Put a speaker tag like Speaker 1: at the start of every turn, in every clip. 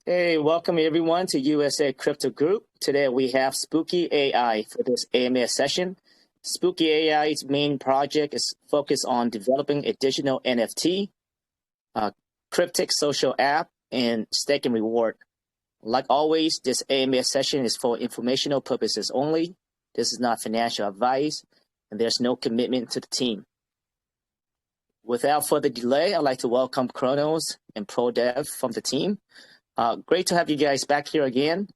Speaker 1: Hey, welcome everyone to USA Crypto Group. Today we have Spooki AI for this AMA session. Spooki AI's main project is focused on developing additional NFT, Cryptic social app, and stake and reward. Like always, this AMA session is for informational purposes only. This is not financial advice, and there's no commitment to the team. Without further delay, I'd like to welcome Kronos and ProDev from the team. Great to have you guys back here again.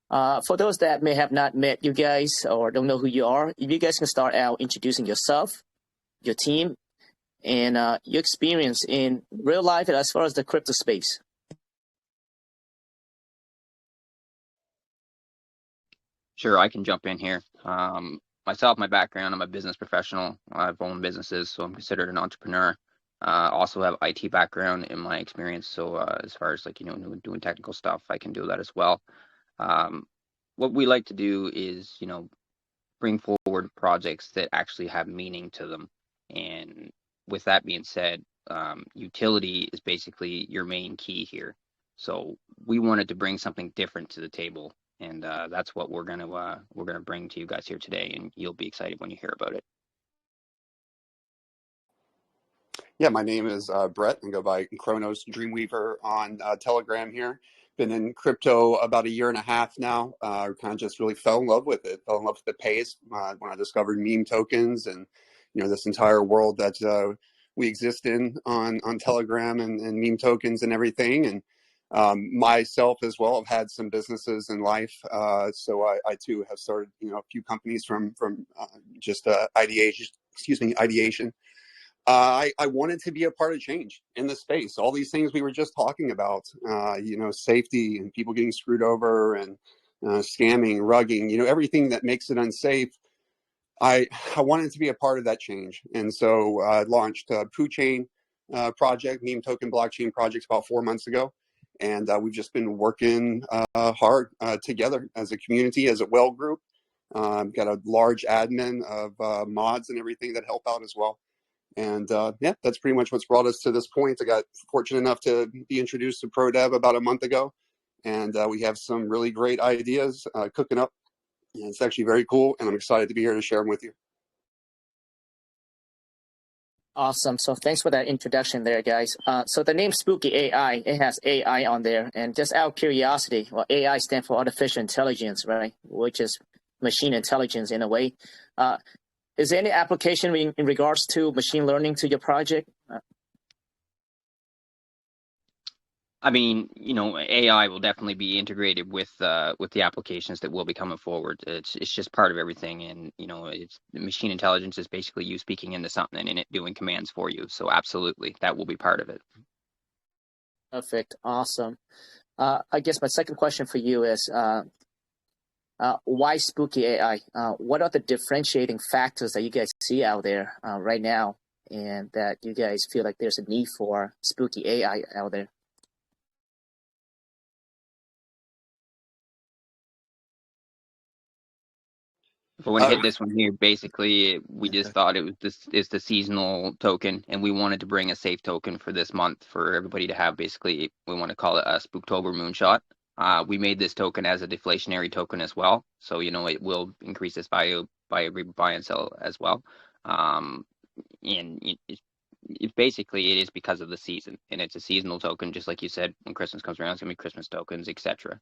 Speaker 1: For those that may have not met you guys or don't know who you are, if you guys can start out introducing yourself, your team, and your experience in real life as far as the crypto space.
Speaker 2: Sure, I can jump in here. Myself, my background, I'm a business professional. I've owned businesses, so I'm considered an entrepreneur. Also have IT background in my experience, so as far as doing technical stuff, I can do that as well. What we like to do is bring forward projects that actually have meaning to them. And with that being said, utility is basically your main key here. So we wanted to bring something different to the table, and that's what we're gonna bring to you guys here today, and you'll be excited when you hear about it.
Speaker 3: Yeah, my name is Brett, and go by Kronos Dreamweaver on Telegram here. Been in crypto about a year and a half now. Kind of just really fell in love with it. Fell in love with the pace when I discovered meme tokens and this entire world that we exist in on Telegram and meme tokens and everything. And myself as well, I've had some businesses in life, so I too have started a few companies from just ideation. I wanted to be a part of change in the space. All these things we were just talking about, safety and people getting screwed over and scamming, rugging, everything that makes it unsafe. I wanted to be a part of that change. And so I launched a PooChain project, meme token blockchain project about 4 months ago. And we've just been working hard together as a community, as a well group. Got a large admin of mods and everything that help out as well. And yeah, that's pretty much what's brought us to this point. I got fortunate enough to be introduced to ProDev about a month ago, and we have some really great ideas cooking up. And it's actually very cool, and I'm excited to be here to share them with you.
Speaker 1: Awesome. So thanks for that introduction there, guys. So the name Spooki AI, it has AI on there. And just out of curiosity, well, AI stands for artificial intelligence, right? Which is machine intelligence in a way. Is there any application in regards to machine learning to your project?
Speaker 2: I mean, AI will definitely be integrated with the applications that will be coming forward. It's just part of everything, and it's machine intelligence is basically you speaking into something and it doing commands for you. So absolutely, that will be part of it.
Speaker 1: Perfect, awesome. I guess my second question for you is, why Spooki AI? What are the differentiating factors that you guys see out there right now, and that you guys feel like there's a need for Spooki AI out there?
Speaker 2: If I want to hit this one here, basically, we just thought it's the seasonal token, and we wanted to bring a safe token for this month for everybody to have. Basically, we want to call it a Spooktober Moonshot. We made this token as a deflationary token as well, so it will increase its value by every buy and sell as well. And it basically it is because of the season, and it's a seasonal token, just like you said. When Christmas comes around, it's gonna be Christmas tokens, etc.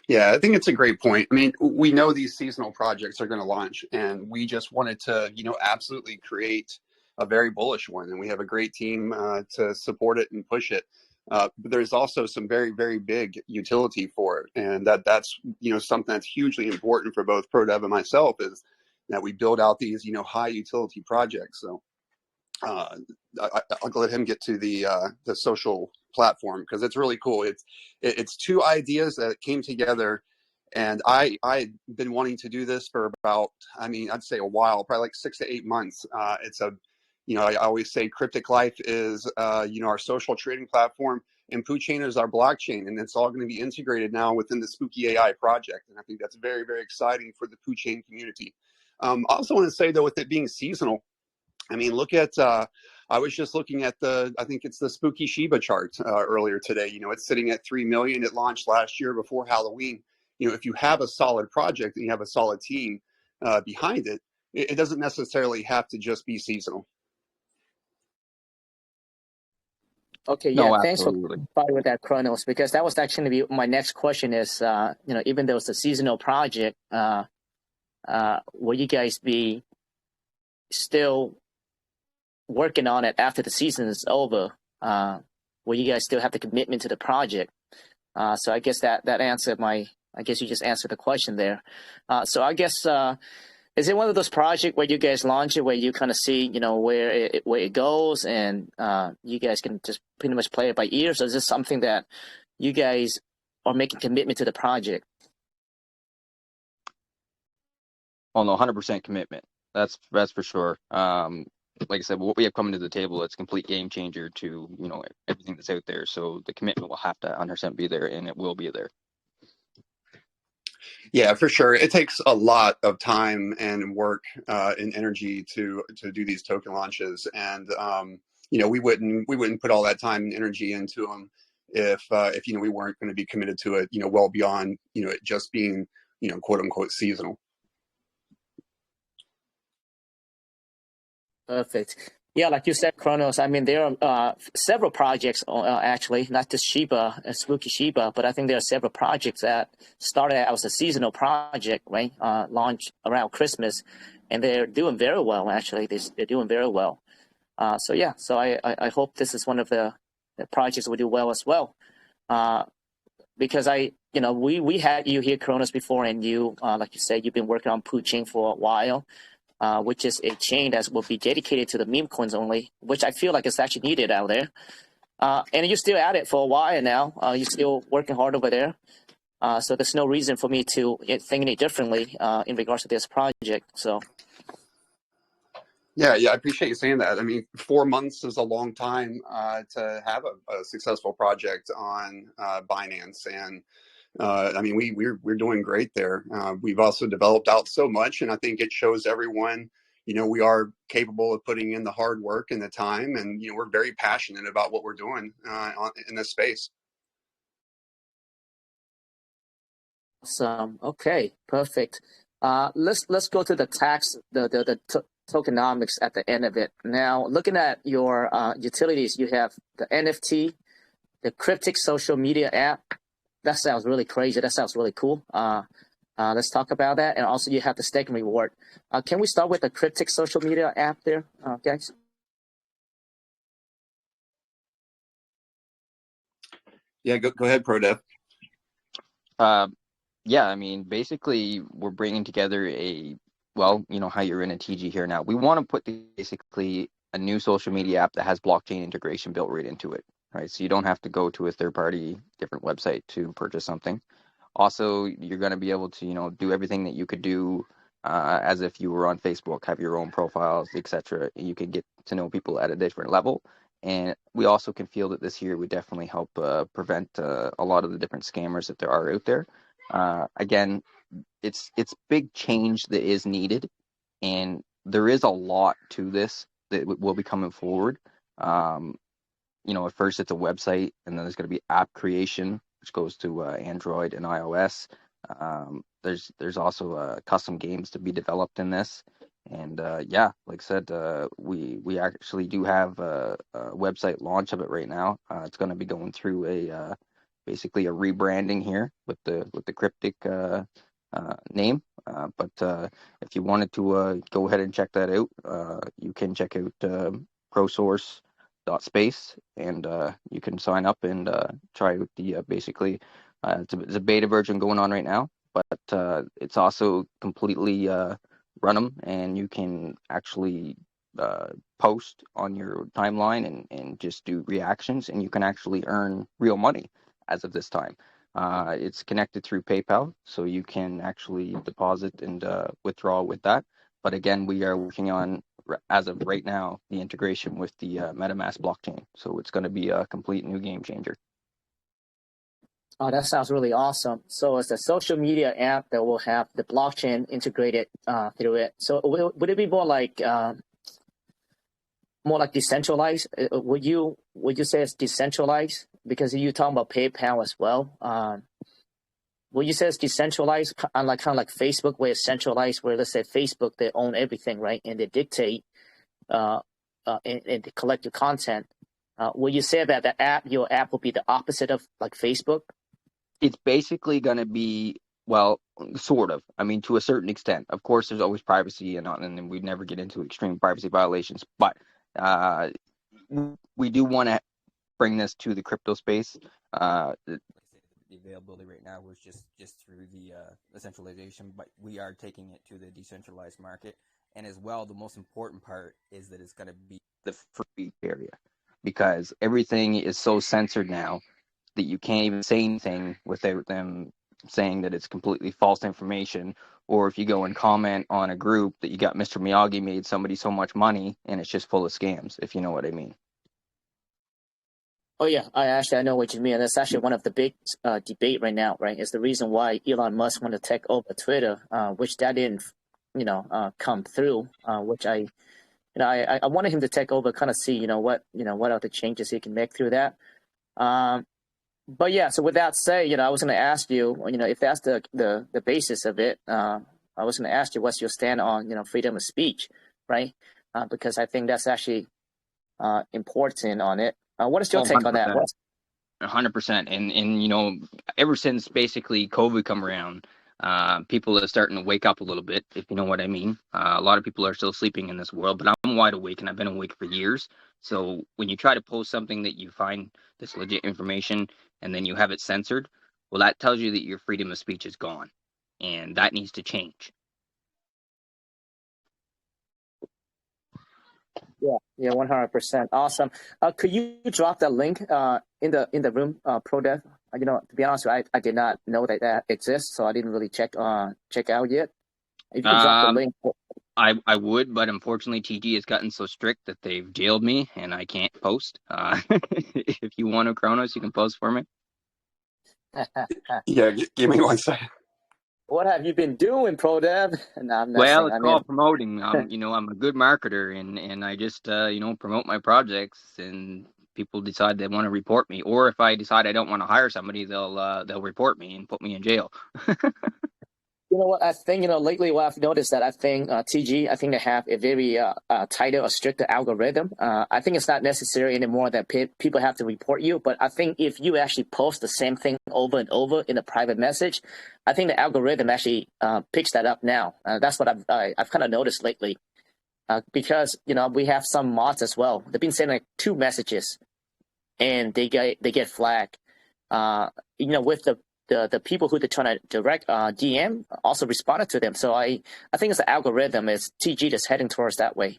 Speaker 3: Yeah, I think it's a great point. I mean, we know these seasonal projects are going to launch, and we just wanted to, absolutely create a very bullish one. And we have a great team to support it and push it. But there's also some very, very big utility for it. And that's something that's hugely important for both ProDev and myself is that we build out these, high utility projects. So I'll let him get to the social platform because it's really cool. It's two ideas that came together, and I've been wanting to do this for about, I'd say a while, probably like 6 to 8 months. It's a, I always say Cryptic Life is, our social trading platform, and PooChain is our blockchain, and it's all going to be integrated now within the Spooki AI project. And I think that's very, very exciting for the PooChain community. I also want to say though, with it being seasonal, look at I was just looking at I think it's the Spooky Shiba chart earlier today. It's sitting at 3 million. It launched last year before Halloween. If you have a solid project and you have a solid team behind it, it doesn't necessarily have to just be seasonal.
Speaker 1: Okay, yeah,
Speaker 2: No,
Speaker 1: thanks for
Speaker 2: absolutely.
Speaker 1: clarifying with that, Chronos, because that was actually be my next question is, even though it's a seasonal project, will you guys be still working on it after the season is over? Will you guys still have the commitment to the project? So I guess that answered I guess you just answered the question there. So I guess, is it one of those projects where you guys launch it, where you kind of see, where it goes, and you guys can just pretty much play it by ear? So is this something that you guys are making commitment to the project?
Speaker 2: Oh no, 100% commitment. That's for sure. Like I said, what we have coming to the table, it's a complete game changer to everything that's out there. So the commitment will have to 100% be there, and it will be there.
Speaker 3: Yeah, for sure. It takes a lot of time and work and energy to do these token launches, and we wouldn't put all that time and energy into them if we weren't going to be committed to it, well beyond it just being quote unquote seasonal.
Speaker 1: Perfect. Yeah, like you said, Chronos, I mean, there are several projects, actually, not just Shiba, Spooky Shiba, but I think there are several projects that started out as a seasonal project, right? Launched around Christmas, and they're doing very well, actually. They're doing very well. So I hope this is one of the projects will do well as well. Because we had you here, Chronos, before, and you, like you said, you've been working on Pooching for a while. Which is a chain that will be dedicated to the meme coins only, which I feel like is actually needed out there. And you're still at it for a while now. You're still working hard over there. So there's no reason for me to think any differently in regards to this project. So.
Speaker 3: Yeah, I appreciate you saying that. I mean, 4 months is a long time to have a successful project on Binance, and I mean, we're doing great there. We've also developed out so much, and I think it shows everyone, we are capable of putting in the hard work and the time, and we're very passionate about what we're doing in this space.
Speaker 1: Awesome. Okay, perfect. Let's go to the tax, the tokenomics at the end of it. Now, looking at your utilities, you have the NFT, the Cryptic social media app. That sounds really crazy. That sounds really cool. Let's talk about that. And also you have the staking reward. Can we start with the Cryptic social media app there, guys?
Speaker 3: Yeah, go ahead, ProDev.
Speaker 2: Yeah, I mean, basically, we're bringing together how you're in a TG here now. We want to put basically a new social media app that has blockchain integration built right into it. Right, so you don't have to go to a third-party different website to purchase something. Also, you're going to be able to, do everything that you could do as if you were on Facebook, have your own profiles, etc. You can get to know people at a different level. And we also can feel that this year would definitely help prevent a lot of the different scammers that there are out there. Again, it's big change that is needed, and there is a lot to this that will be coming forward. At first it's a website, and then there's going to be app creation, which goes to Android and iOS. There's also custom games to be developed in this. And like I said, we actually do have a website launch of it right now. It's going to be going through basically a rebranding here with the Cryptic name. But if you wanted to go ahead and check that out, you can check out ProSource.space, and you can sign up and try out the basically it's a beta version going on right now, but it's also completely run and you can actually post on your timeline and just do reactions, and you can actually earn real money as of this time. It's connected through PayPal, so you can actually deposit and withdraw with that. But again, we are working on, as of right now, the integration with the MetaMask blockchain. So it's going to be a complete new game changer.
Speaker 1: Oh, that sounds really awesome. So it's a social media app that will have the blockchain integrated through it. So would it be more like more like decentralized? Would you say it's decentralized? Because you talking about PayPal as well. Would you say it's decentralized, unlike kind of like Facebook, where it's centralized, where let's say Facebook they own everything, right, and they dictate, and they collect your content. Would you say that your app will be the opposite of like Facebook?
Speaker 2: It's basically going to be, well, sort of. I mean, to a certain extent. Of course, there's always privacy, and we'd never get into extreme privacy violations. But we do want to bring this to the crypto space. The availability right now was just through the centralization, but we are taking it to the decentralized market. And as well, the most important part is that it's going to be the free area, because everything is so censored now that you can't even say anything without them saying that it's completely false information. Or if you go and comment on a group that you got Mr. Miyagi made somebody so much money, and it's just full of scams, if you know what I mean.
Speaker 1: Oh yeah, I know what you mean. That's actually one of the big debate right now, right? It's the reason why Elon Musk want to take over Twitter, which that didn't, come through. Which I wanted him to take over, kind of see, what are the changes he can make through that. But yeah, so with that said, I was going to ask you, if that's the basis of it, I was going to ask you what's your stand on, freedom of speech, right? Because I think that's actually important on it. What is your take on that?
Speaker 2: 100%. And ever since basically COVID come around, people are starting to wake up a little bit, if you know what I mean. A lot of people are still sleeping in this world, but I'm wide awake, and I've been awake for years. So when you try to post something that you find this legit information and then you have it censored, well, that tells you that your freedom of speech is gone, and that needs to change.
Speaker 1: Yeah, 100%. Awesome. Could you drop that link in the room, ProDev? To be honest, I did not know that exists, so I didn't really check out yet. If you can drop the link.
Speaker 2: I would, but unfortunately, TG has gotten so strict that they've jailed me, and I can't post. If you want to, Kronos, you can post for me.
Speaker 3: Yeah, give me 1 second.
Speaker 1: What have you been doing, ProDev? No, I'm
Speaker 2: well, it's called promoting. I'm a good marketer, and I just promote my projects, and people decide they want to report me, or if I decide I don't want to hire somebody, they'll report me and put me in jail.
Speaker 1: You know what I think? Lately, what I've noticed that I think TG, I think they have a very tighter or stricter algorithm. I think it's not necessary anymore that people have to report you, but I think if you actually post the same thing over and over in a private message, I think the algorithm actually picks that up now. That's what I've kind of noticed lately, because we have some mods as well. They've been sending like 2 messages, and they get flagged. With the people who they're trying to direct DM also responded to them. So I think it's the algorithm. It's TG that's heading towards that way.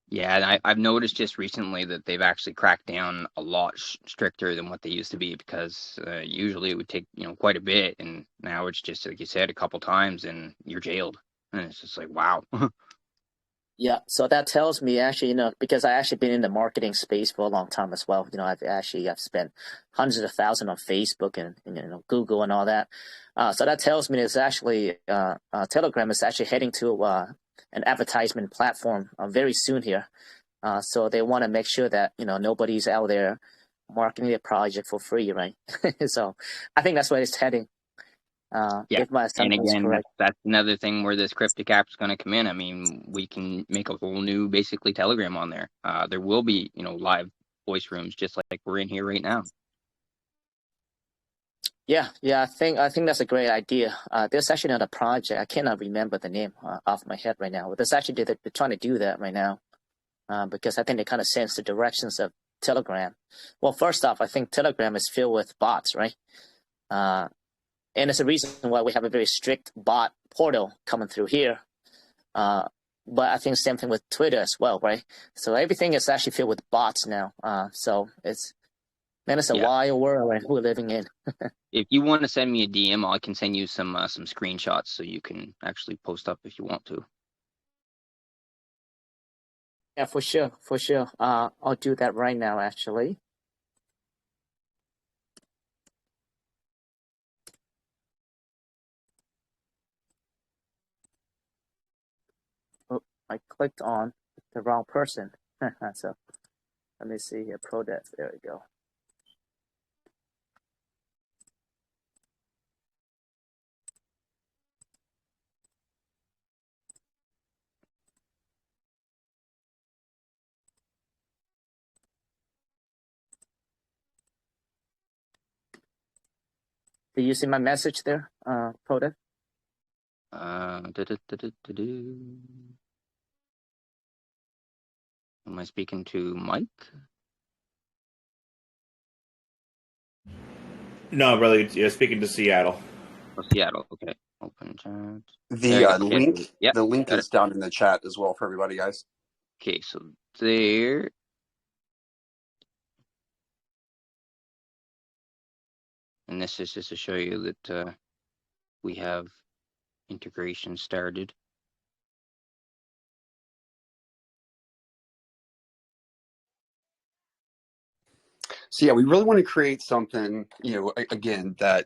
Speaker 2: Yeah, and I've noticed just recently that they've actually cracked down a lot stricter than what they used to be, because usually it would take quite a bit, and now it's just like you said, a couple times and you're jailed, and it's just like, wow.
Speaker 1: Yeah, so that tells me actually, because I actually been in the marketing space for a long time as well. I've spent hundreds of thousands on Facebook and Google and all that. So that tells me it's actually Telegram is actually heading to an advertisement platform very soon here. So they want to make sure that nobody's out there marketing their project for free, right? So I think that's where it's heading. If my assumption is correct.
Speaker 2: That's another thing where this Cryptic app is going to come in. I mean, we can make a whole new, basically, Telegram on there. There will be, live voice rooms just like we're in here right now.
Speaker 1: Yeah, I think that's a great idea. There's actually another project. I cannot remember the name off my head right now. But there's actually they're trying to do that right now, because I think they kind of sense the directions of Telegram. Well, first off, I think Telegram is filled with bots, right? And it's a reason why we have a very strict bot portal coming through here. But I think the same thing with Twitter as well, right? So everything is actually filled with bots now. So it's a wild world we're living in.
Speaker 2: If you want to send me a DM, I can send you some screenshots so you can actually post up if you want to.
Speaker 1: Yeah, for sure. I'll do that right now, actually. I clicked on the wrong person. So let me see here, pro dev. There we go. Do you see my message there, pro dev?
Speaker 2: Am I speaking to Mike?
Speaker 4: No, brother, you're speaking to Seattle.
Speaker 2: Oh, Seattle. Okay. Open chat.
Speaker 3: The link,
Speaker 2: Yep,
Speaker 3: the link is down in the chat as well for everybody, guys.
Speaker 2: Okay, so there. And this is just to show you that we have integration started.
Speaker 3: So yeah, we really want to create something, again, that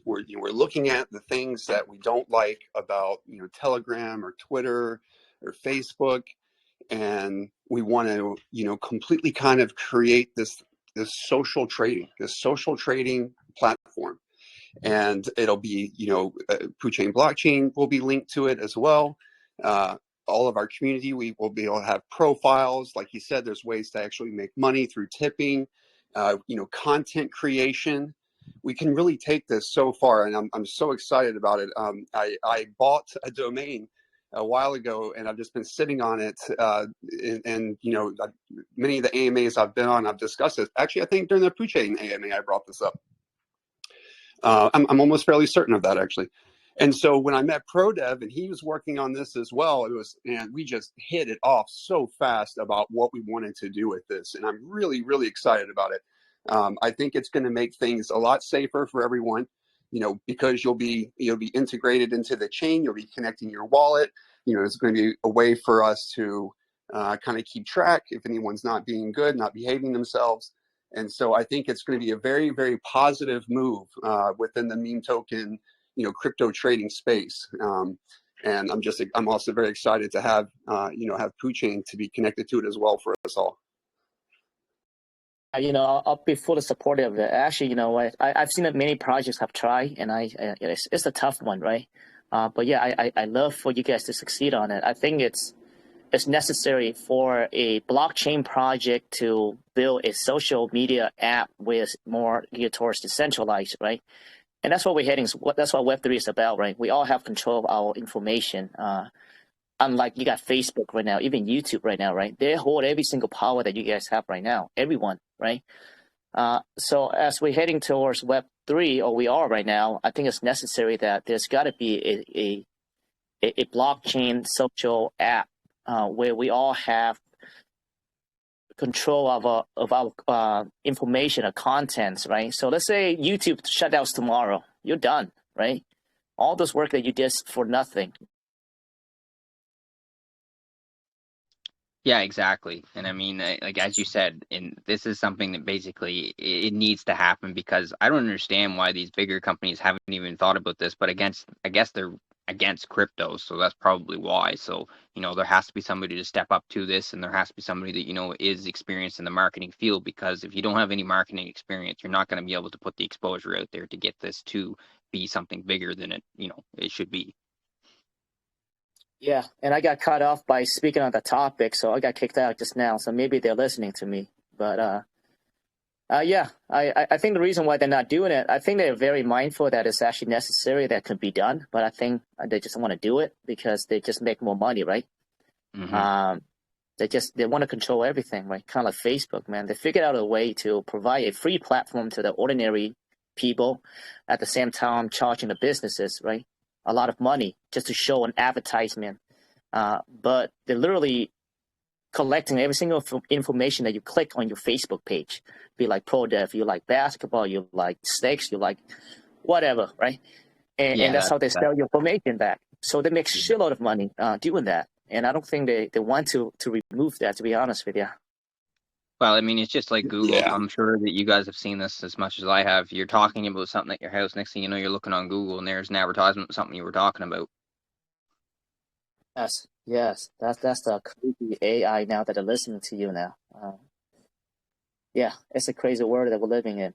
Speaker 3: we're looking at the things that we don't like about, Telegram or Twitter or Facebook, and we want to, completely kind of create this social trading platform, and it'll be, Puchain blockchain will be linked to it as well. All of our community, we will be able to have profiles. Like you said, there's ways to actually make money through tipping. Content creation. We can really take this so far, and I'm so excited about it. I bought a domain a while ago, and I've just been sitting on it. And many of the AMAs I've been on, I've discussed this. Actually, I think during the Puchain AMA, I brought this up. I'm almost fairly certain of that, actually. And so when I met ProDev and he was working on this as well, and we just hit it off so fast about what we wanted to do with this. And I'm really, really excited about it. I think it's going to make things a lot safer for everyone, because you'll be integrated into the chain. You'll be connecting your wallet. It's going to be a way for us to kind of keep track if anyone's not being good, not behaving themselves. And so I think it's going to be a very, very positive move within the meme token, crypto trading space. And I'm also very excited to have Puchain to be connected to it as well for us all.
Speaker 1: I'll be fully supportive of it. Actually, you know what? I've seen that many projects have tried, and it's a tough one, right? But yeah, I love for you guys to succeed on it. I think it's necessary for a blockchain project to build a social media app with more geared towards decentralized, right? And that's what we're heading. That's what Web3 is about, right? We all have control of our information. Unlike you got Facebook right now, even YouTube right now, right? They hold every single power that you guys have right now, everyone, right? So as we're heading towards Web3, or we are right now, I think it's necessary that there's got to be a blockchain social app where we all have control of our information or contents, right? So let's say YouTube shutdowns tomorrow, you're done, right? All this work that you did for nothing.
Speaker 2: Yeah, exactly. And I mean, like as you said, and this is something that basically it needs to happen, because I don't understand why these bigger companies haven't even thought about this. But I guess they're against crypto, so that's probably why. So there has to be somebody to step up to this, and there has to be somebody that is experienced in the marketing field. Because if you don't have any marketing experience, you're not going to be able to put the exposure out there to get this to be something bigger than it should be.
Speaker 1: Yeah, and I got cut off by speaking on the topic, so I got kicked out just now. So maybe they're listening to me, but yeah, I think the reason why they're not doing it, I think they're very mindful that it's actually necessary, that could be done, but I think they just want to do it because they just make more money, right?
Speaker 2: Mm-hmm.
Speaker 1: They want to control everything, right? Kind of like Facebook, man. They figured out a way to provide a free platform to the ordinary people, at the same time charging the businesses, right, a lot of money just to show an advertisement. But they're literally collecting every single information that you click on your Facebook page. Be like pro dev, you like basketball, you like snakes, you like whatever, right? And that's how they sell your information back. So they make shitload of money doing that. And I don't think they want to remove that, to be honest with you.
Speaker 2: Well, I mean, it's just like Google.
Speaker 3: Yeah.
Speaker 2: I'm sure that you guys have seen this as much as I have. You're talking about something at your house. Next thing you know, you're looking on Google and there's an advertisement of something you were talking about.
Speaker 1: Yes, yes, that's the creepy AI now that are listening to you now. Yeah, it's a crazy world that we're living in.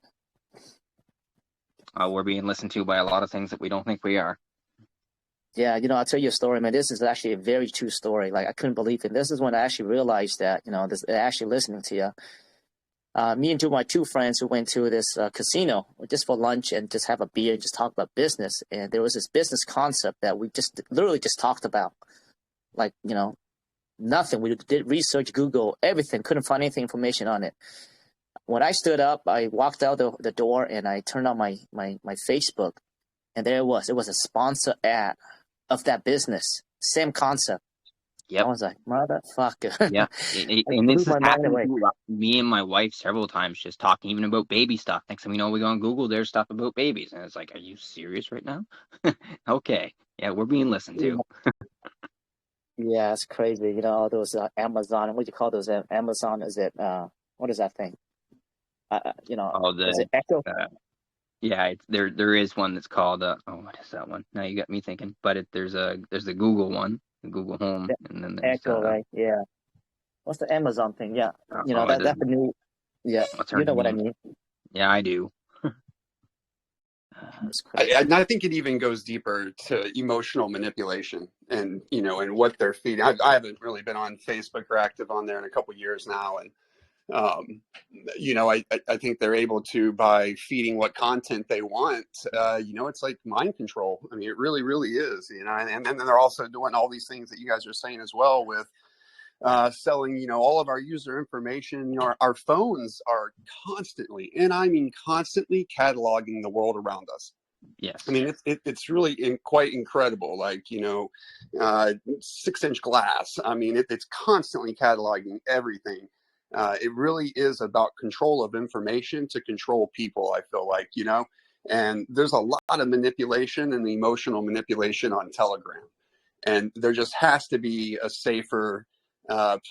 Speaker 2: We're being listened to by a lot of things that we don't think we are.
Speaker 1: Yeah, I'll tell you a story, man. This is actually a very true story. Like I couldn't believe it. This is when I actually realized that, they're actually listening to you. Me and my two friends who went to this casino just for lunch and just have a beer and just talk about business. And there was this business concept that we just literally just talked about. Like, nothing. We did research, Google, everything, couldn't find anything information on it. When I stood up, I walked out the door and I turned on my Facebook, and there it was. It was a sponsor ad of that business. Same concept.
Speaker 2: Yep.
Speaker 1: I was like, motherfucker.
Speaker 2: Yeah. And this has happened to me and my wife several times, just talking even about baby stuff. Next thing we know, we go on Google, there's stuff about babies. And it's like, are you serious right now? Okay. Yeah, we're being listened to.
Speaker 1: Yeah, it's crazy. All those Amazon, what do you call those? Amazon, is it, what is that thing? Is it Echo?
Speaker 2: Yeah, there is one that's called what is that one? Now you got me thinking. But there's the Google one, the Google Home, and then there's
Speaker 1: Echo, right? Yeah. What's the Amazon thing? Yeah, that's the new. Yeah, you know what I mean.
Speaker 2: Yeah, I do.
Speaker 3: I think it even goes deeper to emotional manipulation and and what they're feeding. I haven't really been on Facebook or active on there in a couple of years now, and I think they're able to, by feeding what content they want, it's like mind control. I mean, it really, really is, and then they're also doing all these things that you guys are saying as well with selling, all of our user information. Our phones are constantly, and I mean constantly, cataloging the world around us.
Speaker 2: Yes.
Speaker 3: I mean, it's really quite incredible. Like, 6-inch glass. I mean, it's constantly cataloging everything. It really is about control of information to control people, I feel like, and there's a lot of manipulation and emotional manipulation on Telegram. And there just has to be a safer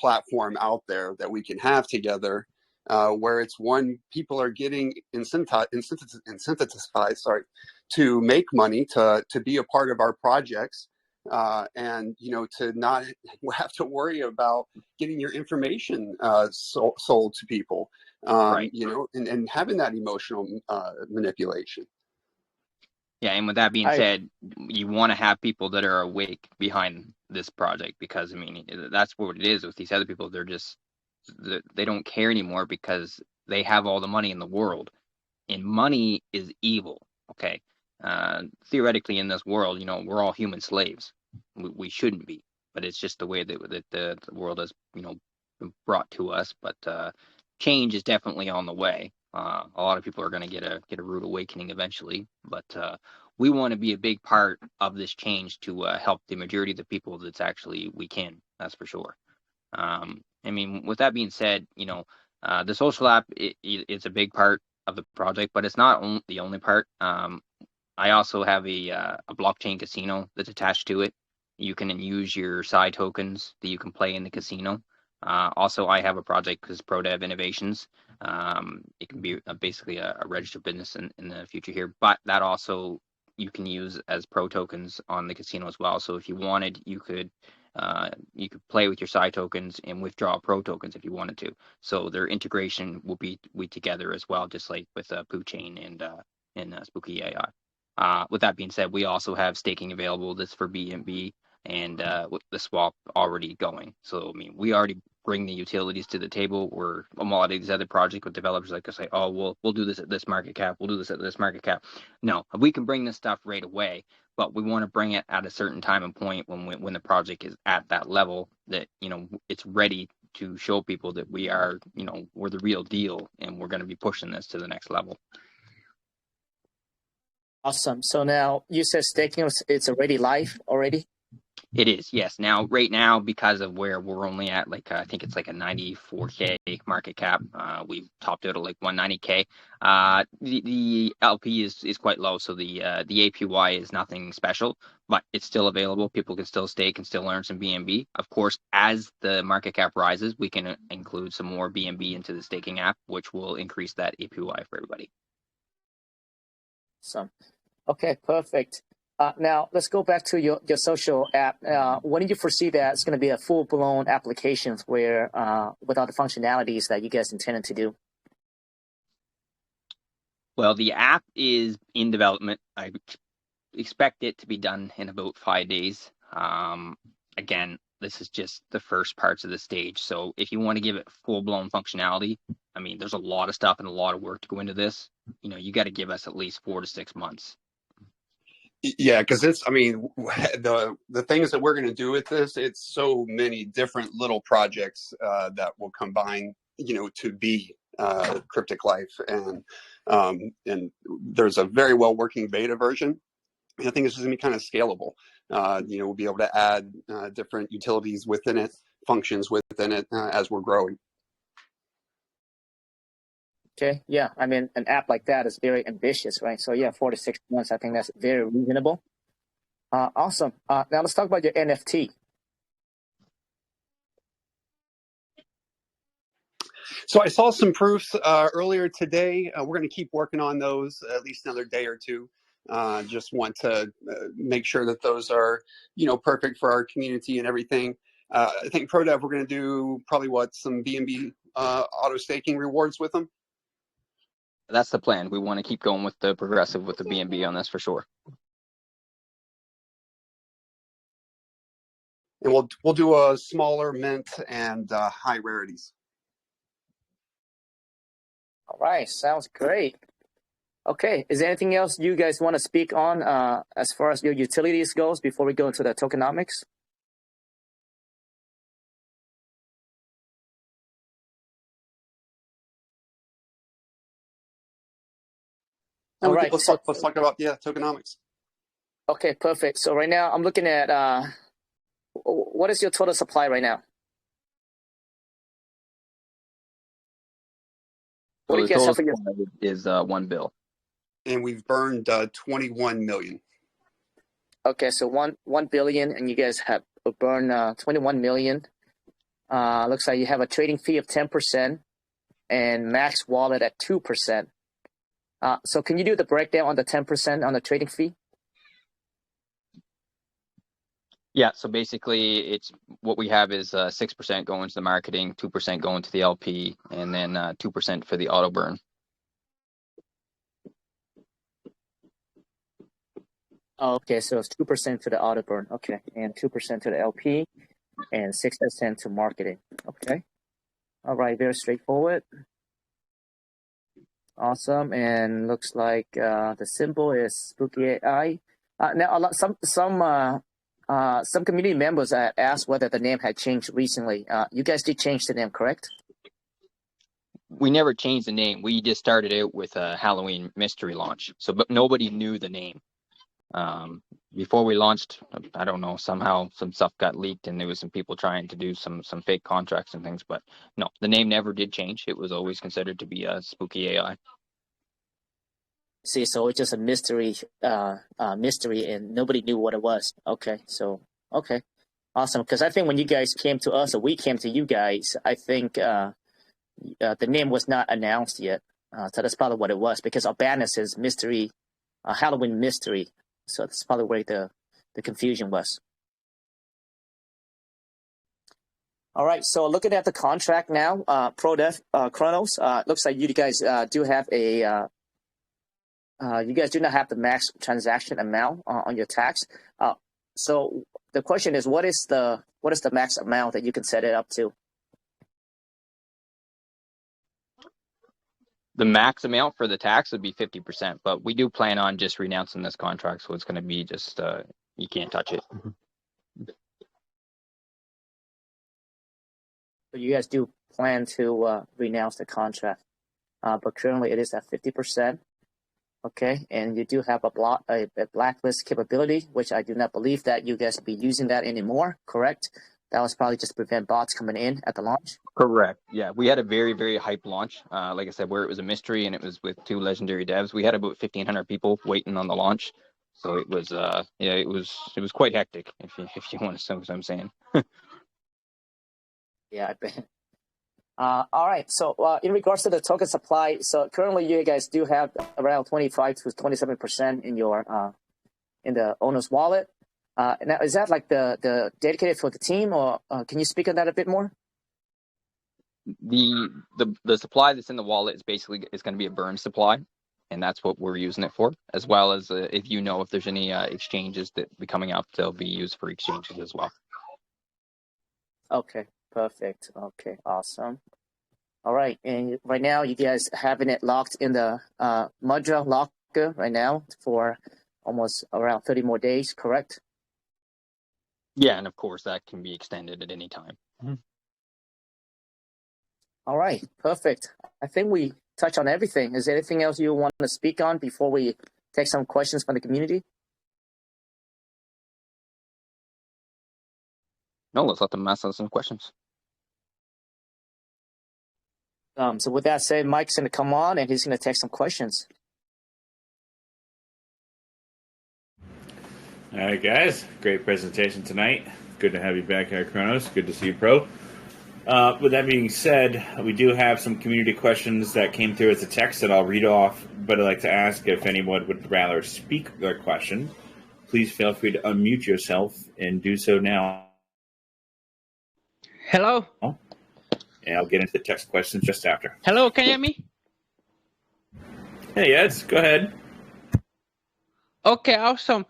Speaker 3: platform out there that we can have together, where it's one, people are getting incentivized, to make money, to be a part of our projects, and to not have to worry about getting your information sold to people,
Speaker 2: right.
Speaker 3: And having that emotional manipulation.
Speaker 2: Yeah, and with that being said, you want to have people that are awake behind this project, because I mean that's what it is with these other people. They don't care anymore because they have all the money in the world, and money is evil. Okay, theoretically in this world, we're all human slaves. We shouldn't be, but it's just the way that the world has been brought to us. But change is definitely on the way. A lot of people are going to get a rude awakening eventually, but we want to be a big part of this change to help the majority of the people we can. That's for sure. I mean, with that being said, the social app it's a big part of the project, but it's not the only part. I also have a blockchain casino that's attached to it. You can use your Psi tokens that you can play in the casino. Also, I have a project because ProDev Innovations. It can be basically a registered business in the future here, but that also you can use as pro tokens on the casino as well. So if you wanted, you could play with your Psi tokens and withdraw pro tokens if you wanted to. So their integration will be together as well, just like with PooChain and Spooki AI. With that being said, we also have staking available that's for BNB, and with the swap already going. So I mean, we already bring the utilities to the table. Where a lot of these other projects with developers like to say, oh, we'll do this at this market cap, we'll do this at this market cap. No, we can bring this stuff right away, but we want to bring it at a certain time and point when the project is at that level that it's ready to show people that we are we're the real deal, and we're going to be pushing this to the next level.
Speaker 1: Awesome. So now you said staking, it's already live already?
Speaker 2: It is, yes. Now, right now, because of where we're only at, like I think it's like a 94K market cap. We've topped out at like 190K. The LP is quite low, so the APY is nothing special, but it's still available. People can still stake and still earn some BNB. Of course, as the market cap rises, we can include some more BNB into the staking app, which will increase that APY for everybody.
Speaker 1: Awesome. Okay, perfect. Now, let's go back to your social app. When do you foresee that it's going to be a full-blown application where with all the functionalities that you guys intended to do?
Speaker 2: Well, the app is in development. I expect it to be done in about 5 days. Again, this is just the first parts of the stage. So if you want to give it full-blown functionality, I mean, there's a lot of stuff and a lot of work to go into this. You got to give us at least 4 to 6 months.
Speaker 3: Yeah, because I mean, the things that we're going to do with this, it's so many different little projects that will combine, to be Cryptic Life, and there's a very well working beta version. And I think it's just going to be kind of scalable. We'll be able to add different utilities within it, functions within it as we're growing.
Speaker 1: Okay, yeah, I mean, an app like that is very ambitious, right? So yeah, 4 to 6 months, I think that's very reasonable. Awesome. Now let's talk about your NFT.
Speaker 3: So I saw some proofs earlier today. We're going to keep working on those at least another day or two. Just want to make sure that those are, perfect for our community and everything. I think ProDev, we're going to do probably some BNB auto staking rewards with them.
Speaker 2: That's the plan. We want to keep going with the progressive with the BNB on this for sure.
Speaker 3: And we'll do a smaller mint and high rarities.
Speaker 1: All right, sounds great. Okay, is there anything else you guys want to speak on as far as your utilities goes before we go into the tokenomics? All right,
Speaker 3: let's talk about tokenomics.
Speaker 1: Okay, perfect. So right now I'm looking at what is your total supply right now? What do you guys have for your
Speaker 2: is 1 bill?
Speaker 3: And we've burned 21 million.
Speaker 1: Okay, so 1 billion, and you guys have burned 21 million. Looks like you have a trading fee of 10% and max wallet at 2%. So can you do the breakdown on the 10% on the trading fee?
Speaker 2: Yeah, so basically it's what we have is 6% going to the marketing, 2% going to the LP, and then 2% for the auto burn.
Speaker 1: Oh, okay, so it's 2% to the auto burn. Okay, and 2% to the LP and 6% to marketing. Okay. All right, very straightforward. Awesome, and looks like the symbol is Spooki AI. Now, some community members asked whether the name had changed recently. You guys did change the name, correct?
Speaker 2: We never changed the name. We just started out with a Halloween mystery launch. But nobody knew the name. Before we launched, I don't know, somehow some stuff got leaked and there was some people trying to do some fake contracts and things. But no, the name never did change. It was always considered to be a Spooki AI.
Speaker 1: See, so it's just a mystery, and nobody knew what it was. Okay, so okay, awesome. Because I think when you guys came to us, or we came to you guys, I think the name was not announced yet. So that's probably what it was. Because our banner says mystery, Halloween mystery. So that's probably where the confusion was. All right, so looking at the contract now, ProDev Chronos, looks like you guys do have a. You guys do not have the max transaction amount on your tax. So the question is, what is the max amount that you can set it up to?
Speaker 2: The max amount for the tax would be 50%, but we do plan on just renouncing this contract, so it's going to be just you can't touch it.
Speaker 1: So you guys do plan to renounce the contract, but currently it is at 50%. Okay, and you do have a blacklist capability, which I do not believe that you guys will be using that anymore, correct? That was probably just to prevent bots coming in at the launch?
Speaker 2: Correct, yeah. We had a very, very hype launch, like I said, where it was a mystery and it was with 2 legendary devs. We had about 1,500 people waiting on the launch. So it was, it was quite hectic, if you want to know what I'm saying.
Speaker 1: Yeah, I bet. All right, so in regards to the token supply, so currently you guys do have around 25 to 27% in your in the owner's wallet. Now, is that like the dedicated for the team, or can you speak on that a bit more?
Speaker 2: The supply that's in the wallet is basically going to be a burn supply, and that's what we're using it for, as well as if there's any exchanges that be coming up, they'll be used for exchanges as well.
Speaker 1: Okay, perfect. Okay, awesome. All right, and right now you guys having it locked in the Mudra locker right now for almost around 30 more days, correct?
Speaker 2: Yeah, and of course that can be extended at any time.
Speaker 1: All right, perfect. I think we touched on everything. Is there anything else you want to speak on before we take some questions from the community?
Speaker 2: No, let's let them ask us some questions.
Speaker 1: So with that said, Mike's going to come on and he's going to take some questions.
Speaker 4: All right, guys. Great presentation tonight. Good to have you back here, Kronos. Good to see you, Pro. With that being said, we do have some community questions that came through as a text that I'll read off, but I'd like to ask if anyone would rather speak their question. Please feel free to unmute yourself and do so now.
Speaker 5: Hello.
Speaker 4: And I'll get into the text questions just after.
Speaker 5: Hello, can you hear me?
Speaker 4: Hey, Eds, go ahead.
Speaker 5: Okay, awesome.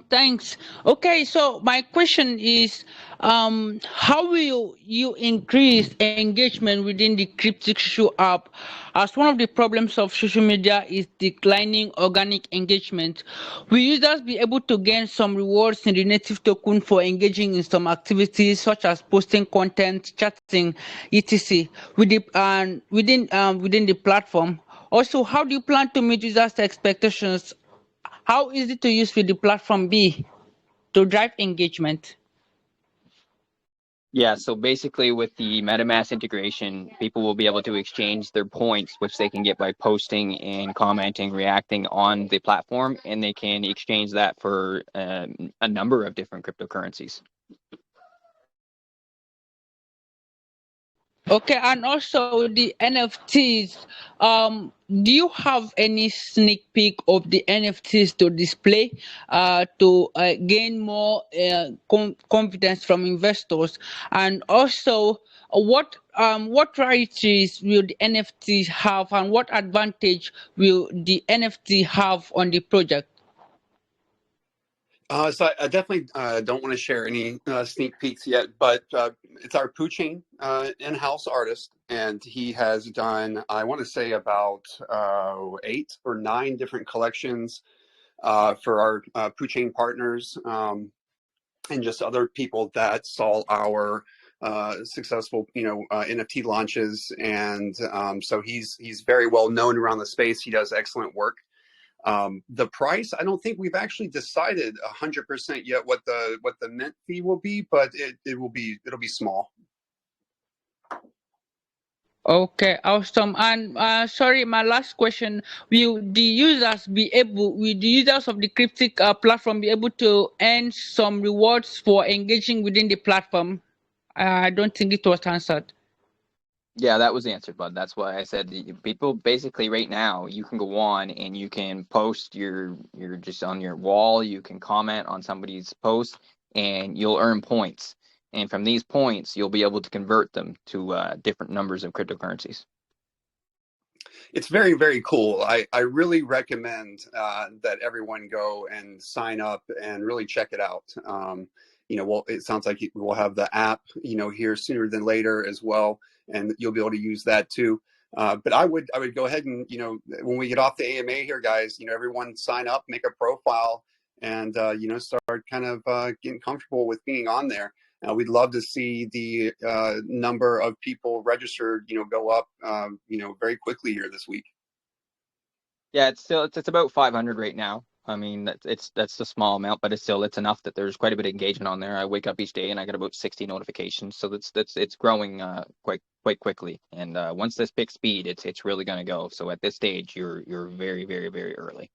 Speaker 5: Thanks. Okay, so my question is, how will you increase engagement within the Cryptic social app? As one of the problems of social media is declining organic engagement, will users be able to gain some rewards in the native token for engaging in some activities such as posting content, chatting, etc. within the platform? Also, how do you plan to meet users' expectations? How easy to use will the platform be to drive engagement?
Speaker 2: Yeah, so basically with the MetaMask integration, people will be able to exchange their points, which they can get by posting and commenting, reacting on the platform, and they can exchange that for a number of different cryptocurrencies.
Speaker 5: Okay, and also the NFTs. Do you have any sneak peek of the NFTs to display to gain more confidence from investors? And also, what rarities will the NFTs have, and what advantage will the NFT have on the project?
Speaker 3: So I definitely don't want to share any sneak peeks yet, but it's our Poochain in-house artist, and he has done, I want to say, about 8 or 9 different collections for our Poochain partners and just other people that saw our successful, NFT launches, and so he's very well known around the space. He does excellent work. The price, I don't think we've actually decided 100% yet what the mint fee will be, but it'll be small.
Speaker 5: Okay, awesome. And sorry, my last question: will the users of the Cryptic platform be able to earn some rewards for engaging within the platform? I don't think it was answered.
Speaker 2: Yeah, that was answered, bud. That's why I said people basically right now you can go on and you can post your just on your wall, you can comment on somebody's post and you'll earn points. And from these points, you'll be able to convert them to different numbers of cryptocurrencies.
Speaker 3: It's very, very cool. I really recommend that everyone go and sign up and really check it out. Well, it sounds like we'll have the app, here sooner than later as well, and you'll be able to use that too. But I would go ahead and, when we get off the AMA here, guys, everyone sign up, make a profile, and, start kind of getting comfortable with being on there. We'd love to see the number of people registered, go up, very quickly here this week.
Speaker 2: Yeah, it's about 500 right now. I mean, that's a small amount, but it's enough that there's quite a bit of engagement on there. I wake up each day and I get about 60 notifications, so it's growing quite quickly. And once this picks speed, it's really going to go. So at this stage, you're very, very, very early.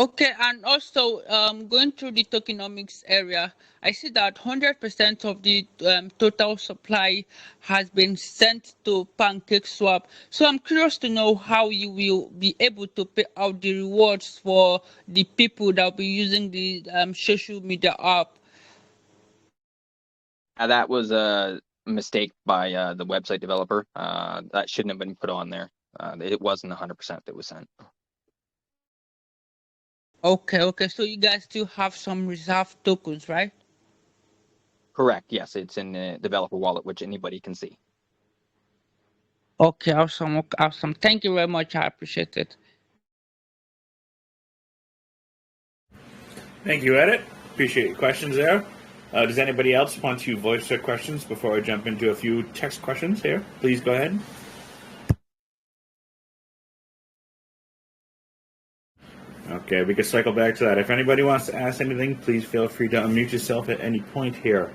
Speaker 5: Okay, and also going through the tokenomics area, I see that 100% of the total supply has been sent to PancakeSwap. So I'm curious to know how you will be able to pay out the rewards for the people that will be using the social media app.
Speaker 2: That was a mistake by the website developer. That shouldn't have been put on there. It wasn't 100% that was sent.
Speaker 5: Okay. So you guys still have some reserve tokens, right?
Speaker 2: Correct. Yes, it's in the developer wallet, which anybody can see.
Speaker 5: Okay, awesome. Okay, awesome. Thank you very much. I appreciate it.
Speaker 4: Thank you, Edit. Appreciate your questions there. Does anybody else want to voice their questions before I jump into a few text questions here? Please go ahead. Okay, we can cycle back to that. If anybody wants to ask anything, please feel free to unmute yourself at any point here.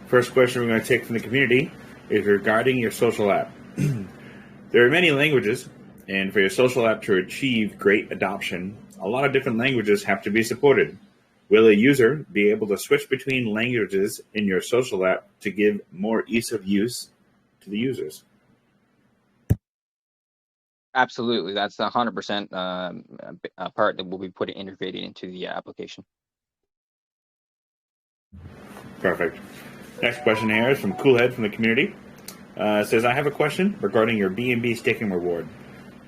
Speaker 4: First question we're going to take from the community is regarding your social app. There are many languages, and for your social app to achieve great adoption, a lot of different languages have to be supported. Will a user be able to switch between languages in your social app to give more ease of use to the users?
Speaker 2: Absolutely. That's 100% a part that will be integrated into the application.
Speaker 4: Perfect. Next question here is from Coolhead from the community. It says, I have a question regarding your BNB staking reward.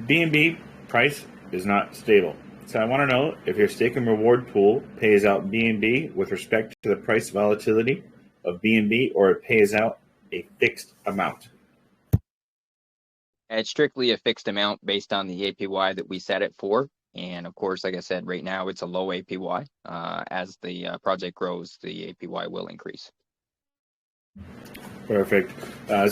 Speaker 4: BNB price is not stable. So I want to know if your staking reward pool pays out BNB with respect to the price volatility of BNB, or it pays out a fixed amount.
Speaker 2: It's strictly a fixed amount based on the APY that we set it for. And of course, like I said, right now it's a low APY. As the project grows, the APY will increase.
Speaker 4: Perfect.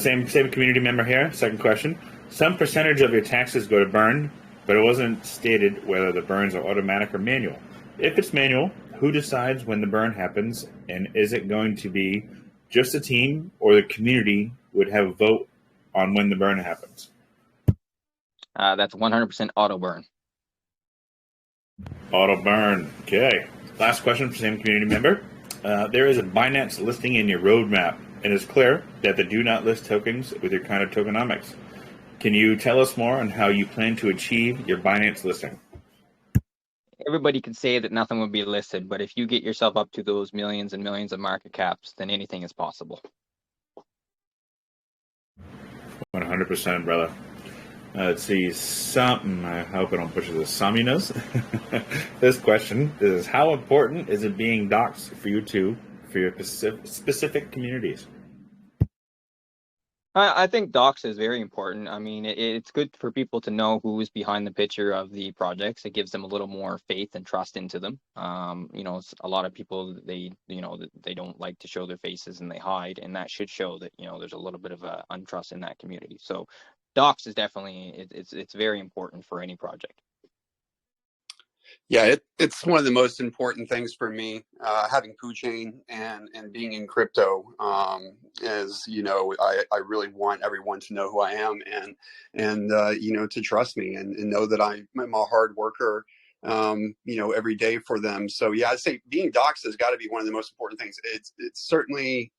Speaker 4: Same community member here. Second question. Some percentage of your taxes go to burn, but it wasn't stated whether the burns are automatic or manual. If it's manual, who decides when the burn happens, and is it going to be just the team or the community would have a vote on when the burn happens?
Speaker 2: That's 100% auto burn.
Speaker 4: Auto burn. Okay. Last question for the same community member. There is a Binance listing in your roadmap, and it's clear that they do not list tokens with your kind of tokenomics. Can you tell us more on how you plan to achieve your Binance listing?
Speaker 2: Everybody can say that nothing would be listed, but if you get yourself up to those millions and millions of market caps, then anything is possible.
Speaker 4: 100%, brother. Let's see, something, I hope I don't push this. Samunos. This question is, how important is it being doxxed for you two, for your specific communities?
Speaker 2: I think Doxxed is very important. I mean, it's good for people to know who is behind the picture of the projects. It gives them a little more faith and trust into them. A lot of people, they don't like to show their faces and they hide, and that should show that, there's a little bit of untrust in that community. So Doxxed is definitely, it's very important for any project.
Speaker 3: Yeah, it's one of the most important things for me, having PooChain and being in crypto, is, I really want everyone to know who I am and to trust me and know that I'm a hard worker, every day for them. So yeah, I'd say being doxxed has got to be one of the most important things. It's certainly,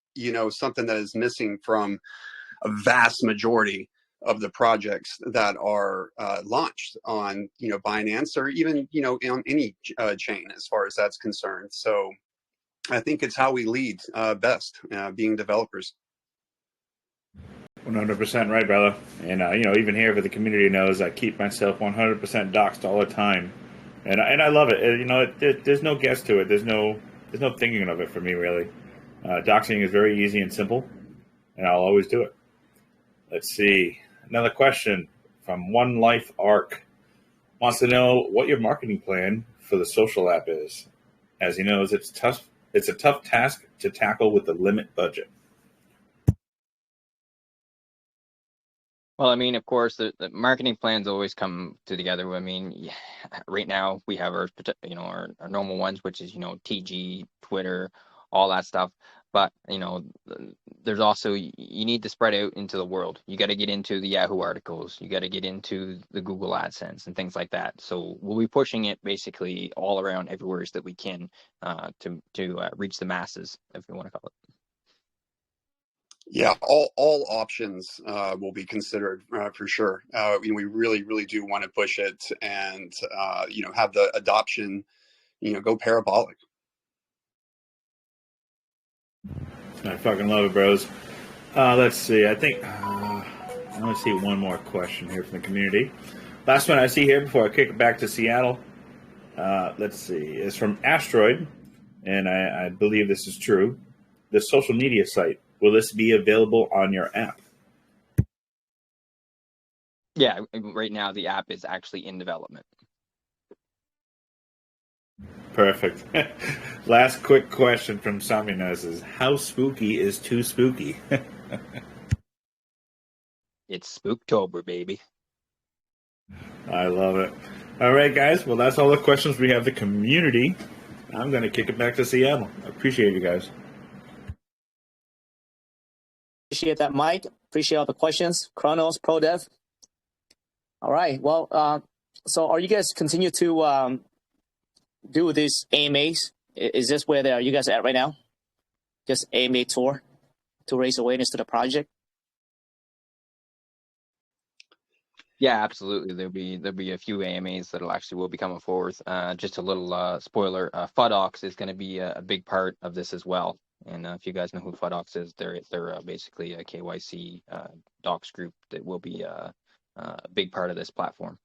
Speaker 3: something that is missing from a vast majority of the projects that are launched on Binance, or even on any chain as far as that's concerned. So I think it's how we lead best, being developers.
Speaker 4: 100% right, brother. And even here for the community knows I keep myself 100% doxxed all the time, and I love it. There's no guess to it. There's no thinking of it for me, really. Doxing is very easy and simple, and I'll always do it. Let's see. Another question from One Life Arc. Wants to know what your marketing plan for the social app is. As he knows, it's a tough task to tackle with a limit budget.
Speaker 2: Well, I mean, of course, the marketing plans always come together. I mean, right now we have our normal ones, which is, TG, Twitter, all that stuff. But there's also, you need to spread out into the world. You got to get into the Yahoo articles. You got to get into the Google AdSense and things like that. So we'll be pushing it basically all around everywhere that we can to reach the masses, if you want to call it.
Speaker 3: Yeah, all options will be considered for sure. We really do want to push it and have the adoption go parabolic.
Speaker 4: I fucking love it, bros. Let's see. I think I want to see one more question here from the community. Last one I see here before I kick it back to Seattle. Let's see. It's from Asteroid, and I believe this is true. The social media site, will this be available on your app?
Speaker 2: Yeah, right now the app is actually in development.
Speaker 4: Perfect. Last quick question from Saminas is, how spooky is too spooky?
Speaker 2: It's Spooktober, baby.
Speaker 4: I love it. All right, guys. Well, that's all the questions we have the community. I'm going to kick it back to Seattle. I appreciate you guys.
Speaker 1: Appreciate that, Mike. Appreciate all the questions. Kronos, ProDev. All right. Well, so are you guys continue to do these AMAs? Is this where you guys at right now? Just AMA tour to raise awareness to the project?
Speaker 2: Yeah, absolutely. There'll be a few AMAs that'll will be coming forward. Just a little spoiler: FUDOX is going to be a big part of this as well. And if you guys know who FUDOX is, they're basically a KYC docs group that will be a big part of this platform.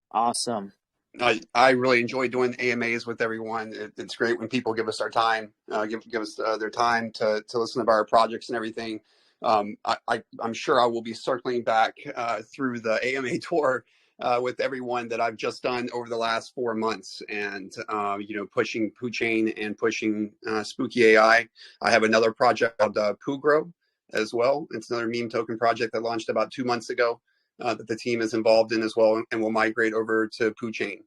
Speaker 1: Awesome.
Speaker 3: I really enjoy doing AMAs with everyone. It's great when people give us our time, give us their time to listen to our projects and everything. I'm sure I will be circling back through the AMA tour with everyone that I've just done over the last 4 months, and pushing PooChain and pushing Spooki AI. I have another project called PooGrow as well. It's another meme token project that launched about 2 months ago that the team is involved in as well, and will migrate over to PooChain.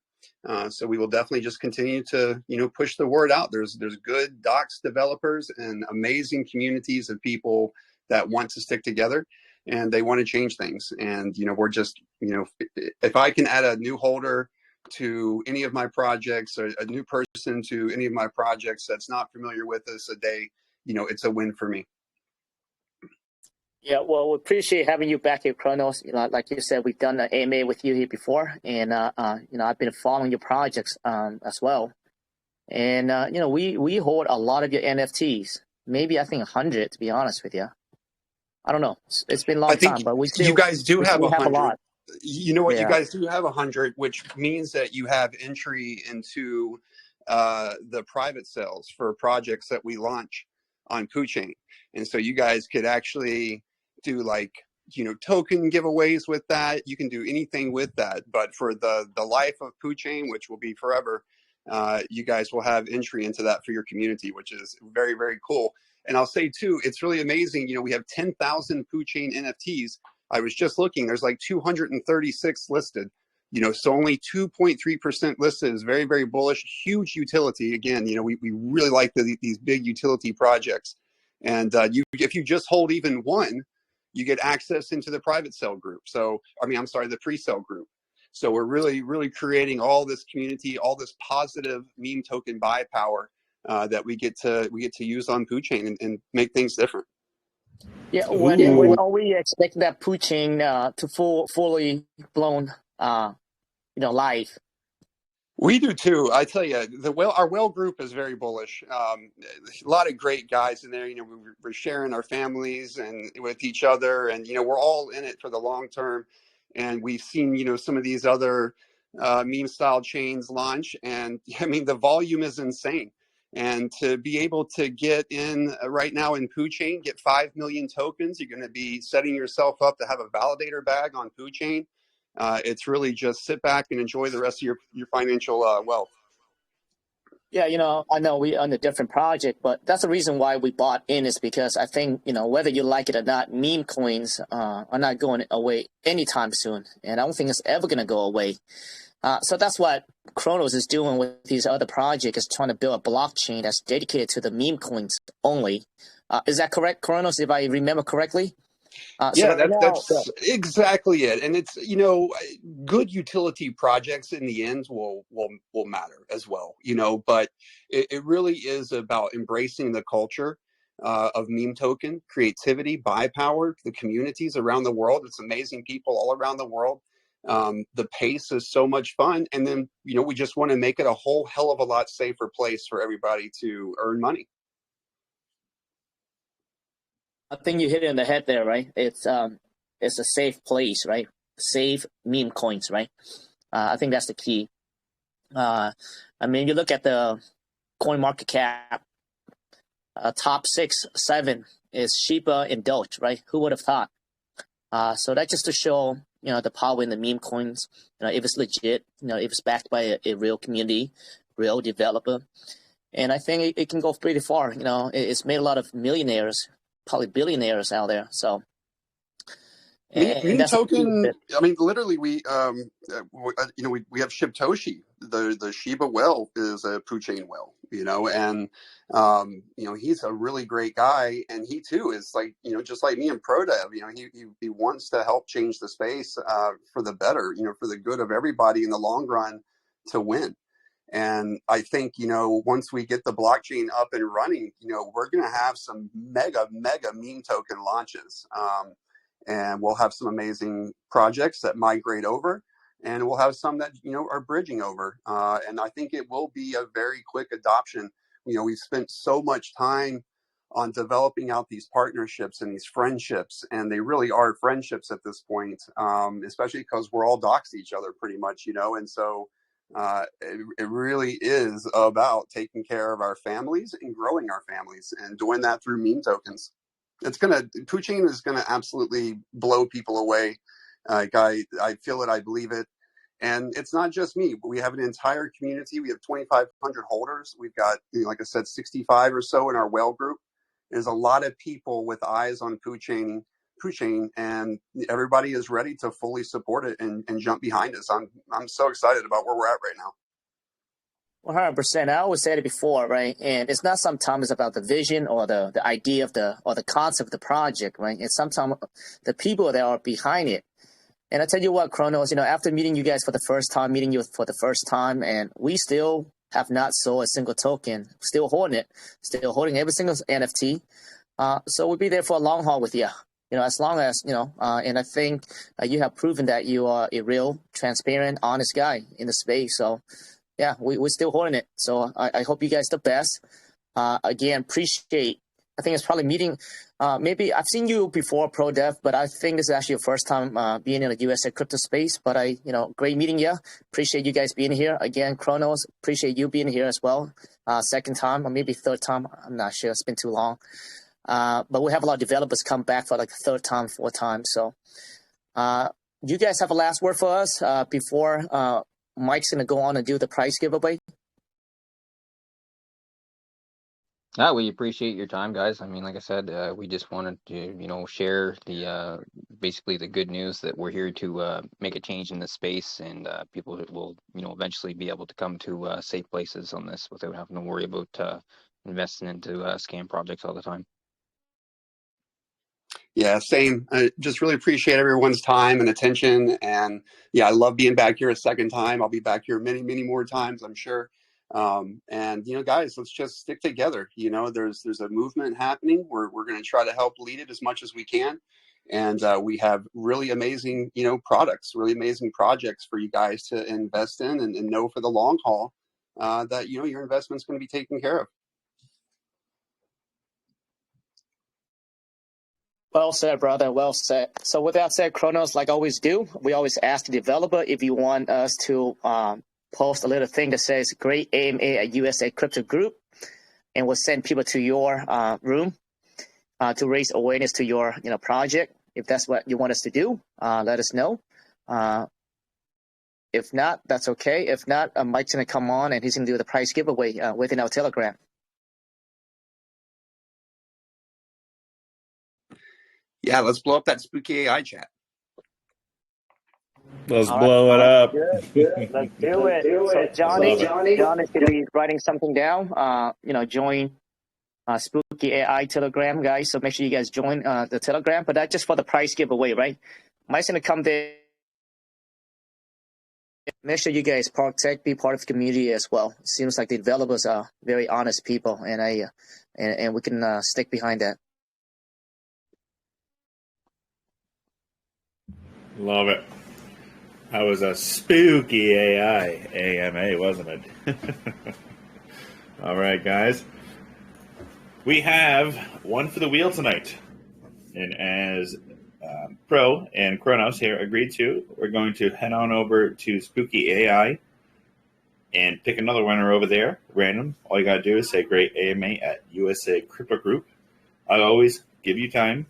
Speaker 3: So we will definitely just continue to push the word out. There's good Doxxed developers and amazing communities of people that want to stick together, and they want to change things. And we're just if I can add a new holder to any of my projects, or a new person to any of my projects that's not familiar with us a day, it's a win for me.
Speaker 1: Yeah, well, we appreciate having you back here, Kronos. Like you said, we've done an AMA with you here before, and I've been following your projects as well. And we hold a lot of your NFTs, maybe I think 100, to be honest with you. I don't know. It's been a long time, but
Speaker 3: you guys do have 100.
Speaker 1: A lot.
Speaker 3: You know what? Yeah. You guys do have 100, which means that you have entry into the private sales for projects that we launch on PooChain. And so you guys could actually do token giveaways with that. You can do anything with that. But for the life of PooChain, which will be forever, you guys will have entry into that for your community, which is very, very cool. And I'll say too, it's really amazing. We have 10,000 PooChain NFTs. I was just looking, there's 236 listed, so only 2.3% listed is very, very bullish, huge utility. Again, we really like these big utility projects. And if you just hold even one, you get access into the private sale group. So, the pre-sale group. So we're really, really creating all this community, all this positive meme token buy power that we get to use on PooChain and make things different.
Speaker 1: Yeah, when are we expecting that PooChain to fully blown live?
Speaker 3: We do too. I tell you, our whale group is very bullish. A lot of great guys in there. We're sharing our families and with each other, and we're all in it for the long term. And we've seen some of these other meme style chains launch, and the volume is insane. And to be able to get in right now in PooChain, get 5 million tokens, you're going to be setting yourself up to have a validator bag on PooChain. It's really just sit back and enjoy the rest of your financial wealth.
Speaker 1: Yeah, I know we're on a different project, but that's the reason why we bought in, is because I think, whether you like it or not, meme coins are not going away anytime soon. And I don't think it's ever going to go away. So that's what Chronos is doing with these other projects, is trying to build a blockchain that's dedicated to the meme coins only. Is that correct, Chronos, if I remember correctly? So
Speaker 3: Yeah,
Speaker 1: right now,
Speaker 3: that's exactly it. And it's, good utility projects in the end will matter as well, but it really is about embracing the culture of meme token, creativity, buy power, the communities around the world. It's amazing people all around the world. The pace is so much fun. And then, we just want to make it a whole hell of a lot safer place for everybody to earn money.
Speaker 1: I think you hit it in the head there, right? It's a safe place, right? Safe meme coins, right? I think that's the key. I mean, you look at the coin market cap, top 6, 7 is Shiba and Doge, right? Who would have thought? So that's just to show, the power in the meme coins. If it's legit, if it's backed by a real community, real developer, and I think it can go pretty far. It's made a lot of millionaires, probably billionaires out there. So
Speaker 3: Meme token. I mean, literally, we we have Shibtoshi. The Shiba whale is a Puchain whale, and he's a really great guy, and he too is like, just like me and ProDev. He wants to help change the space for the better, for the good of everybody in the long run to win. And I think, once we get the blockchain up and running, we're going to have some mega meme token launches. And we'll have some amazing projects that migrate over, and we'll have some that, are bridging over. And I think it will be a very quick adoption. We've spent so much time on developing out these partnerships and these friendships, and they really are friendships at this point, especially because we're all doxed each other pretty much, and so it really is about taking care of our families and growing our families, and doing that through meme tokens. Puchain is gonna absolutely blow people away. I feel it, I believe it. And it's not just me, but we have an entire community. We have 2,500 holders. We've got, like I said, 65 or so in our whale group. There's a lot of people with eyes on Puchain, and everybody is ready to fully support it and jump behind us. I'm so excited about where we're at right now.
Speaker 1: 100%. I always said it before, right? And it's not sometimes about the vision or the idea of the concept of the project, right? It's sometimes the people that are behind it. And I tell you what, Chronos, after meeting you guys for the first time, and we still have not sold a single token, still holding every single NFT. So we'll be there for a long haul with you, as long as, and I think you have proven that you are a real, transparent, honest guy in the space. So yeah, we're still holding it. So I hope you guys the best. Again, appreciate. I think it's probably meeting. Maybe I've seen you before, ProDev, but I think this is actually your first time being in the USA crypto space. But great meeting you. Appreciate you guys being here. Again, Chronos, appreciate you being here as well. Second time or maybe third time. I'm not sure. It's been too long. But we have a lot of developers come back for like the third time, fourth time. So you guys have a last word for us before Mike's going to go on and do the prize giveaway?
Speaker 2: We appreciate your time, guys. I mean, like I said, we just wanted to, share the basically the good news that we're here to make a change in this space, and people will, eventually be able to come to safe places on this without having to worry about investing into scam projects all the time.
Speaker 3: Yeah, same. I just really appreciate everyone's time and attention. And yeah, I love being back here a second time. I'll be back here many, many more times, I'm sure. And guys, let's just stick together. There's a movement happening. We're going to try to help lead it as much as we can. And we have really amazing, products, really amazing projects for you guys to invest in and know for the long haul that, your investment's going to be taken care of.
Speaker 1: Well said, brother. Well said. So with that said, Chronos, like always do, we always ask the developer if you want us to post a little thing that says great AMA at USA Crypto Group, and we'll send people to your room to raise awareness to your project. If that's what you want us to do, let us know. If not, that's okay. If not, Mike's going to come on and he's going to do the prize giveaway within our Telegram.
Speaker 3: Yeah, let's blow up that Spooki AI chat.
Speaker 4: Let's
Speaker 1: All right.
Speaker 4: blow it up.
Speaker 1: Good. Let's do it. So Johnny should be writing something down. Join Spooky AI Telegram, guys. So make sure you guys join the Telegram. But that's just for the prize giveaway, right? Mike's gonna come there. Make sure you guys be part of the community as well. It seems like the developers are very honest people, and we can stick behind that.
Speaker 4: Love it. That was a spooky AI AMA, wasn't it? All right, guys. We have one for the wheel tonight. And as Pro and Kronos here agreed to, we're going to head on over to Spooky AI and pick another winner over there, random. All you got to do is say great AMA at USA Crypto Group. I always give you time,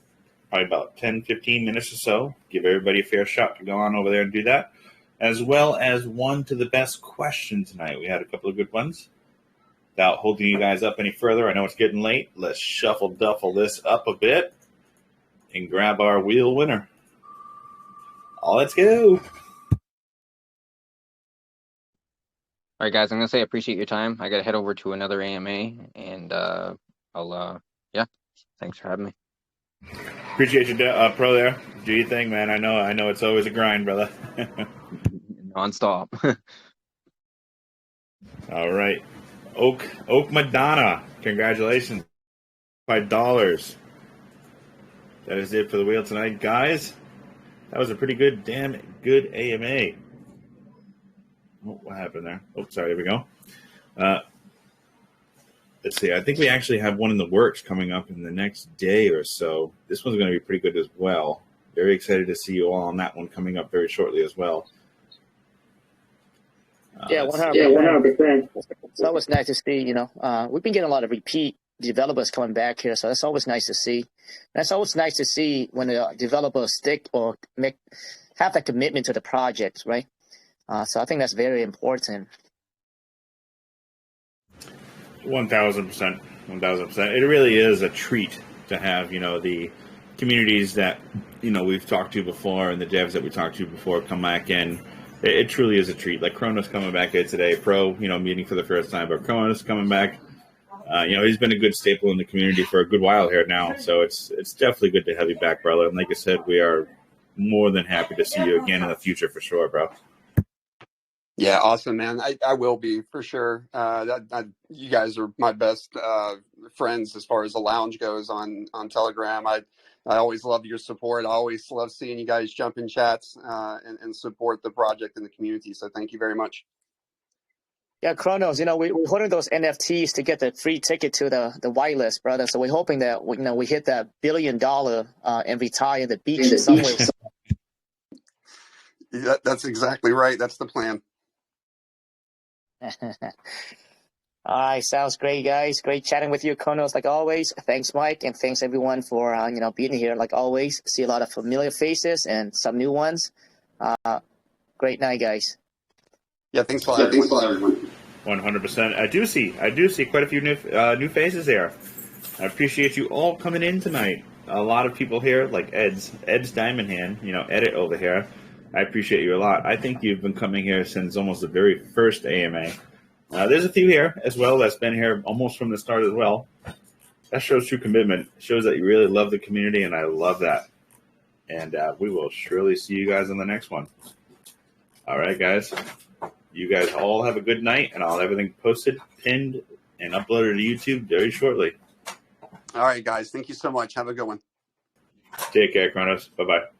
Speaker 4: probably about 10, 15 minutes or so. Give everybody a fair shot to go on over there and do that, as well as one to the best question tonight. We had a couple of good ones. Without holding you guys up any further, I know it's getting late. Let's duffle this up a bit and grab our wheel winner. Let's go.
Speaker 2: All right, guys, I'm going to say I appreciate your time. I got to head over to another AMA, and thanks for having me.
Speaker 4: Appreciate you, Pro, there. Do your thing, man. I know it's always a grind, brother.
Speaker 2: Nonstop.
Speaker 4: All right. Oak Madonna, congratulations. $5. That is it for the wheel tonight, guys. That was a pretty good AMA. What happened there? Sorry, there we go. Let's see. I think we actually have one in the works coming up in the next day or so. This one's going to be pretty good as well. Very excited to see you all on that one coming up very shortly as well.
Speaker 1: 100%. It's always nice to see, we've been getting a lot of repeat developers coming back here, so that's always nice to see. And it's always nice to see when the developers stick or have that commitment to the projects, right? So I think that's very important.
Speaker 4: 1,000%. 1,000%. It really is a treat to have, the communities that, we've talked to before and the devs that we talked to before come back in. It truly is a treat. Like Kronos coming back here today, Pro, meeting for the first time, but Kronos coming back. He's been a good staple in the community for a good while here now. So it's definitely good to have you back, brother. And like I said, we are more than happy to see you again in the future for sure, bro.
Speaker 3: Yeah, awesome, man. I will be for sure. You guys are my best friends as far as the lounge goes on Telegram. I always love your support. I always love seeing you guys jump in chats and support the project and the community. So thank you very much.
Speaker 1: Yeah, Kronos, we're holding those NFTs to get the free ticket to the whitelist, brother. So we're hoping that we hit that $1 billion and retire the beach somewhere.
Speaker 3: That's exactly right. That's the plan.
Speaker 1: All right, sounds great, guys. Great chatting with you, Kronos, like always. Thanks, Mike, and thanks everyone for being here, like always. See a lot of familiar faces and some new ones. Great night, guys.
Speaker 3: Yeah, thanks a lot, everyone.
Speaker 4: 100%. I do see quite a few new faces there. I appreciate you all coming in tonight. A lot of people here, like Ed's Diamond Hand, Edit over here. I appreciate you a lot. I think you've been coming here since almost the very first AMA. There's a few here as well that's been here almost from the start as well. That shows true commitment. It shows that you really love the community, and I love that. And we will surely see you guys on the next one. All right, guys. You guys all have a good night, and I'll have everything posted, pinned, and uploaded to YouTube very shortly.
Speaker 3: All right, guys. Thank you so much. Have a good one.
Speaker 4: Take care, Kronos. Bye-bye.